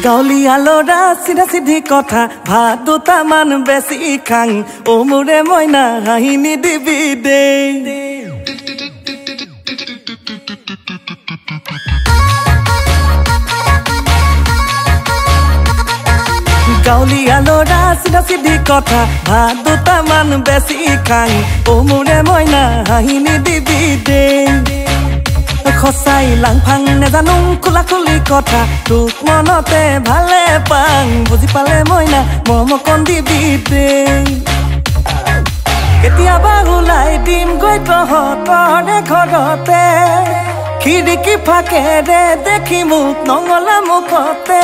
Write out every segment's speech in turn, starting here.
গাঁৱলীয়া ল'ৰা চিধা চিধি কথা ভাত দুটামান বেছি খাং অ মোৰে মইনা হাঁহি নিদিবি দেই গাঁৱলীয়া ল'ৰা চিধা চিধি কথা ভাত দুটামান বেছি খাং অ মোৰে মইনা হাঁহি নিদিবি দেই খসাই লাংফাং নেজানো খোলা খুলি কথা তোক মনতে ভালে পাং বুজি পালে মইনা মৰমকণ দিবি দেই কেতিয়াবা ওলাই দিম গৈ তহঁতৰে ঘৰতে খিৰিকী ফাকেৰে দেখি মোক নঙলা মুখতে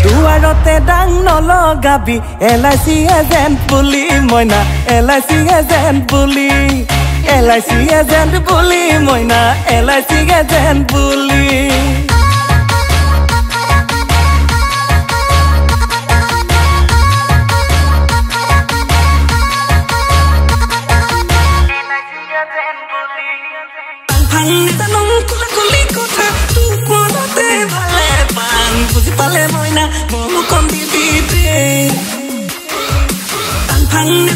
দুৱাৰতে ডাং নলগাবি LIC এজেণ্ট বুলি মইনা LIC এজেণ্ট বুলি LIC এজেণ্ট বুলি মইনা LIC এজেণ্ট বুলি বুজি পালে মইনা মৰমকণ দিবি দেই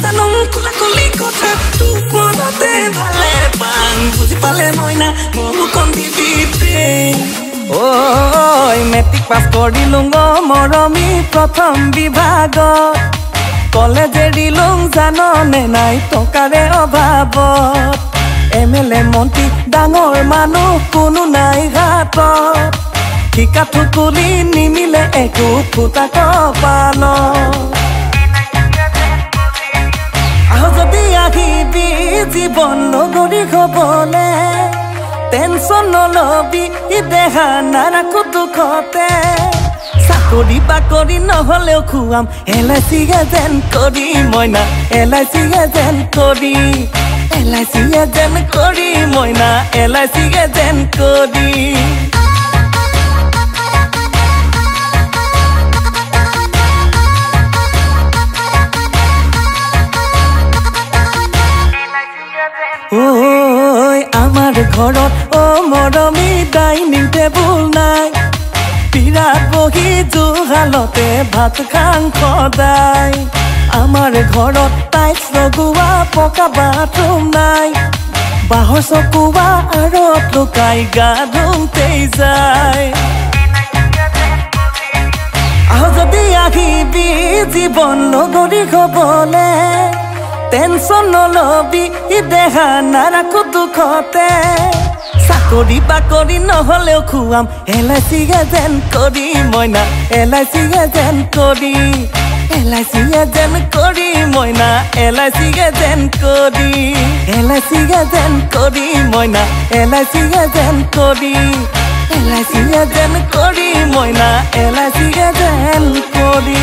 জানো খোলা খুলি কথা তোক মনতে ভালে পাং বুজি পালে মইনা মৰমকণ দিবি দেই ঐ মেট্ৰিক পাছ কৰিলোঁ মৰমী প্ৰথম বিভাগত কলেজ এৰিলোঁ জাননে নাই টকাৰে অভাৱত MLA মন্ত্ৰী ডাঙৰ মানুহ কোনো নাই ঘাটত ঠিকা ঠুকুলি নিমিলে একো ফুটা কপাল আহ যদি আহিবি জীৱন নগৰী হবলে টেনচন নলবি দেহা নাৰাখো দুখতে চাকৰি বাকৰি নহলেও খুৱাম LIC এজেণ্ট কৰি মইনা LIC এজেণ্ট কৰি LIC এজেণ্ট কৰি মইনা LIC এজেণ্ট কৰি ঐ আমাৰ ঘৰত অ মৰমী ডাইনিং টেবুল নাই বিৰাট বহি জুহালতে ভাত খাং সদায় আমাৰ ঘৰত টাইলছ লগোৱা পকা বাথৰুম নাই বাঁহৰ চকুৱা আঁৰত লুকাই গা ধুওঁতেই যায় আহ যদি আহিবি জীৱন নগৰী হবলে টেনচন নলবি দেহা নাৰাখো দুখতে চাকৰি বাকৰি নহলেও খুৱাম LIC এজেণ্ট কৰি মইনা LIC এজেণ্ট কৰি LIC এজেণ্ট কৰি মইনা LIC এজেণ্ট কৰি LIC এজেণ্ট কৰি মইনা LIC এজেণ্ট কৰি LIC এজেণ্ট কৰি মইনা LIC এজেণ্ট কৰি